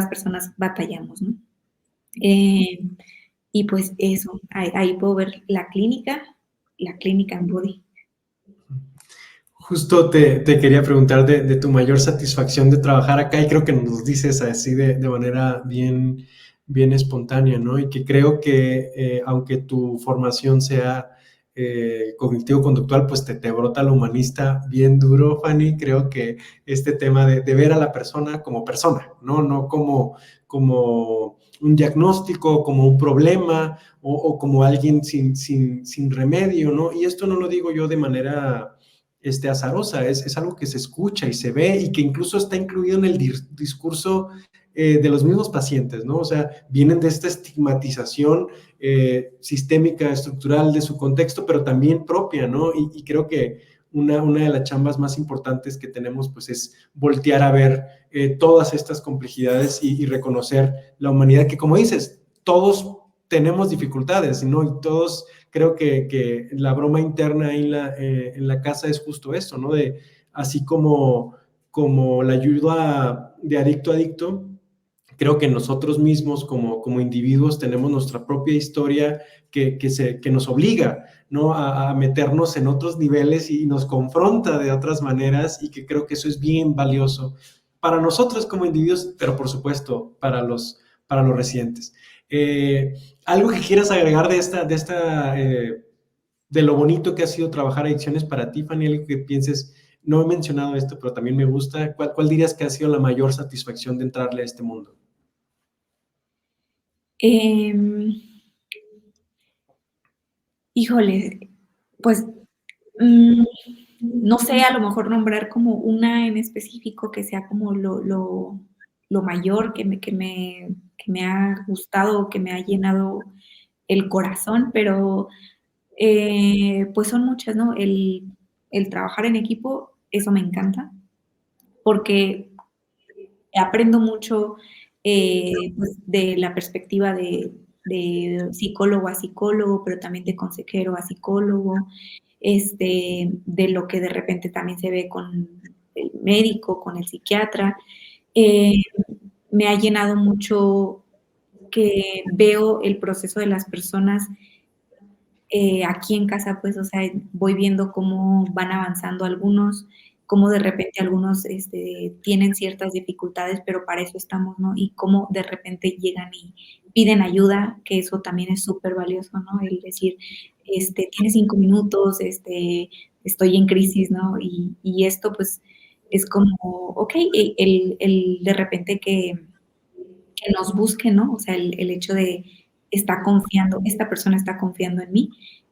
personas batallamos, ¿no? Eh, y pues eso, ahí puedo ver la clínica en Body. Justo te quería preguntar de tu mayor satisfacción de trabajar acá, y creo que nos dices así de manera bien espontánea, ¿no? Y que creo que aunque tu formación sea cognitivo-conductual, pues te brota lo humanista bien duro, Fanny. Creo que este tema de ver a la persona, ¿no? No como un diagnóstico, como un problema o como alguien sin remedio, ¿no? Y esto no lo digo yo de manera azarosa, es algo que se escucha y se ve y que incluso está incluido en el discurso de los mismos pacientes, ¿no? O sea, vienen de esta estigmatización sistémica, estructural de su contexto, pero también propia, ¿no? Y creo que una de las chambas más importantes que tenemos, pues, es voltear a ver todas estas complejidades y reconocer la humanidad, que como dices, todos tenemos dificultades, ¿no? Y todos, creo que la broma interna ahí en la casa es justo eso, ¿no? De, así como la ayuda de adicto a adicto, creo que nosotros mismos como individuos tenemos nuestra propia historia que nos obliga, ¿no? A meternos en otros niveles y nos confronta de otras maneras, y que creo que eso es bien valioso para nosotros como individuos, pero por supuesto para los residentes. Eh, ¿Algo que quieras agregar de lo bonito que ha sido trabajar adicciones para ti, Fanny? Algo que pienses, no he mencionado esto, pero también me gusta. ¿Cuál dirías que ha sido la mayor satisfacción de entrarle a este mundo? Em, híjole, pues, mm, no sé, a lo mejor nombrar como una en específico que sea como lo mayor que me ha gustado, que me ha llenado el corazón, pero pues son muchas, ¿no? El trabajar en equipo, eso me encanta, porque aprendo mucho pues, de la perspectiva de psicólogo a psicólogo, pero también de consejero a psicólogo, de lo que de repente también se ve con el médico, con el psiquiatra. Eh, Me ha llenado mucho que veo el proceso de las personas aquí en casa, pues, o sea, voy viendo cómo van avanzando algunos, cómo de repente algunos tienen ciertas dificultades, pero para eso estamos, ¿no? Y cómo de repente llegan y piden ayuda, que eso también es súper valioso, ¿no? El decir, tienes 5 minutos, estoy en crisis, ¿no? Y esto, pues, es como, okey, el de repente que nos busquen, ¿no? O sea, el hecho de está confiando, esta persona está confiando en mí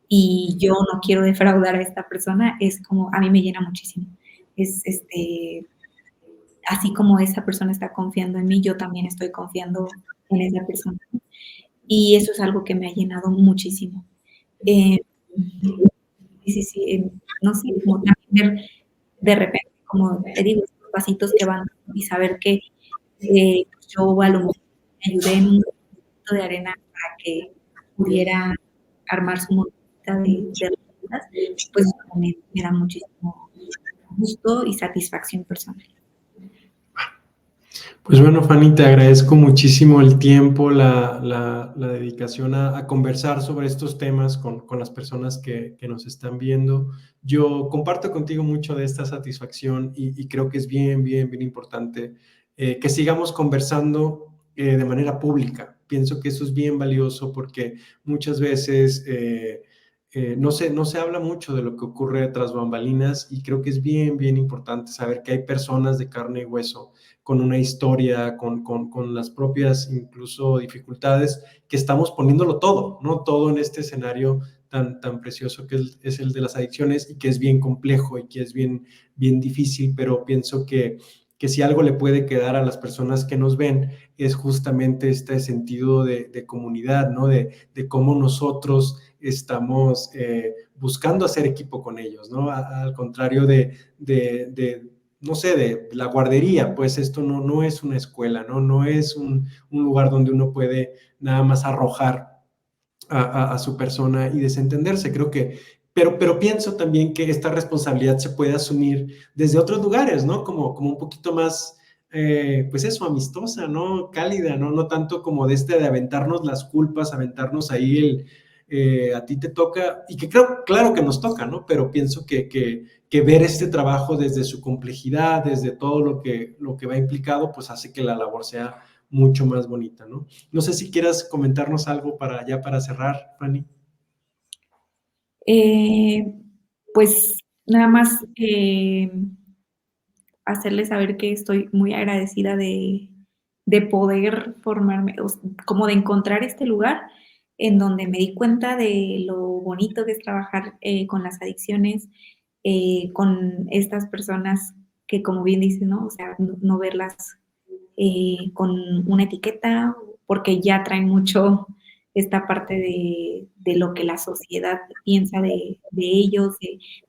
y yo no quiero defraudar a esta persona, es como, a mí me llena muchísimo. Es, así como esa persona está confiando en mí, yo también estoy confiando en esa persona. Y eso es algo que me ha llenado muchísimo. Eh, sí, sí, sí, no sé, como también ver de repente, como te digo, estos pasitos que van y saber que yo a lo mejor me ayudé en un granito de arena para que pudiera armar su montañita de recetas, pues eso también me da muchísimo gusto y satisfacción personal. Pues bueno, Fanny, te agradezco muchísimo el tiempo, la dedicación a conversar sobre estos temas con las personas que nos están viendo. Yo comparto contigo mucho de esta satisfacción y creo que es bien importante que sigamos conversando de manera pública. Pienso que eso es bien valioso porque muchas veces no se habla mucho de lo que ocurre tras bambalinas, y creo que es bien importante saber que hay personas de carne y hueso con una historia, con las propias incluso dificultades, que estamos poniéndolo todo, ¿no? Todo en este escenario tan precioso que es el de las adicciones, y que es bien complejo y que es bien difícil, pero pienso que si algo le puede quedar a las personas que nos ven es justamente este sentido de comunidad, ¿no? De cómo nosotros estamos buscando hacer equipo con ellos, ¿no? Al contrario de no sé, de la guardería, pues esto no es una escuela, no es un lugar donde uno puede nada más arrojar a su persona y desentenderse. Creo que, pero pienso también que esta responsabilidad se puede asumir desde otros lugares, ¿no? Como un poquito más, pues eso, amistosa, ¿no? Cálida, ¿no? No tanto como de aventarnos las culpas, aventarnos ahí a ti te toca, y que creo, claro que nos toca, ¿no? Pero pienso que ver este trabajo desde su complejidad, desde todo lo que va implicado, pues hace que la labor sea mucho más bonita, ¿no? No sé si quieras comentarnos algo para cerrar, Fanny. Eh, pues nada más hacerles saber que estoy muy agradecida de poder formarme, como de encontrar este lugar en donde me di cuenta de lo bonito que es trabajar con las adicciones, con estas personas que, como bien dices, ¿no? O sea, no verlas con una etiqueta, porque ya traen mucho esta parte de lo que la sociedad piensa de ellos,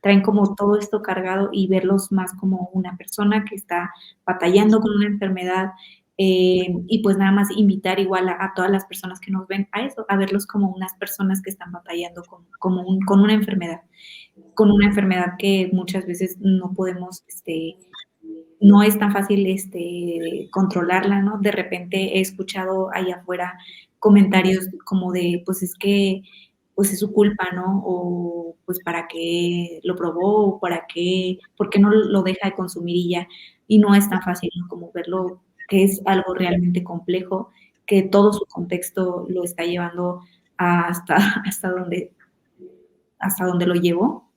traen como todo esto cargado y verlos más como una persona que está batallando con una enfermedad, y pues nada más invitar igual a todas las personas que nos ven a eso, a verlos como unas personas que están batallando con una enfermedad que muchas veces no podemos, no es tan fácil controlarla, ¿no? De repente he escuchado allá afuera comentarios como de, pues es que, pues es su culpa, ¿no? O pues para qué lo probó, o para qué, por qué no lo deja de consumir y ya. Y no es tan fácil, ¿no? Como verlo, que es algo realmente complejo, que todo su contexto lo está llevando hasta, hasta donde lo llevó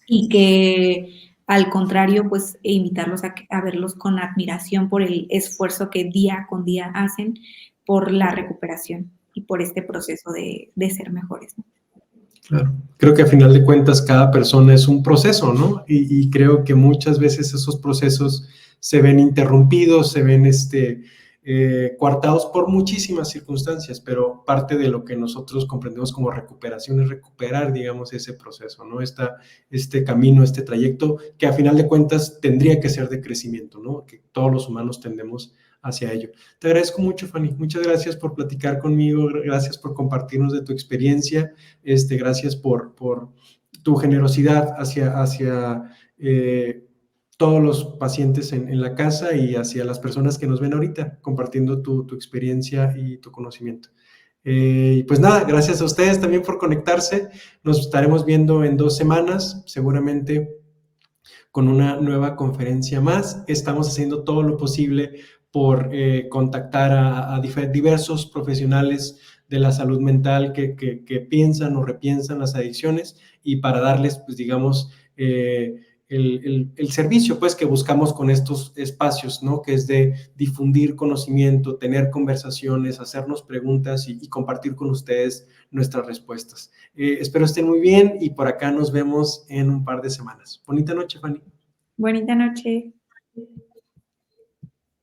y que al contrario, pues invitarlos a verlos con admiración por el esfuerzo que día con día hacen por la recuperación y por este proceso de ser mejores, ¿no? Claro. Creo que a final de cuentas cada persona es un proceso, ¿no? Y creo que muchas veces esos procesos se ven interrumpidos, se ven coartados por muchísimas circunstancias, pero parte de lo que nosotros comprendemos como recuperación es recuperar, digamos, ese proceso, ¿no? Este camino, este trayecto, que a final de cuentas tendría que ser de crecimiento, ¿no? Que todos los humanos tendemos hacia ello. Te agradezco mucho, Fanny. Muchas gracias por platicar conmigo, gracias por compartirnos de tu experiencia, gracias por tu generosidad hacia todos los pacientes en la casa y hacia las personas que nos ven ahorita, compartiendo tu experiencia y tu conocimiento. Y pues nada, gracias a ustedes también por conectarse. Nos estaremos viendo en 2 semanas, seguramente con una nueva conferencia más. Estamos haciendo todo lo posible por contactar a diversos profesionales de la salud mental que piensan o repiensan las adicciones y para darles, pues digamos, el servicio pues que buscamos con estos espacios, ¿no? Que es de difundir conocimiento, tener conversaciones, hacernos preguntas y compartir con ustedes nuestras respuestas. Espero estén muy bien y por acá nos vemos en un par de semanas. Bonita noche, Fanny. Bonita noche.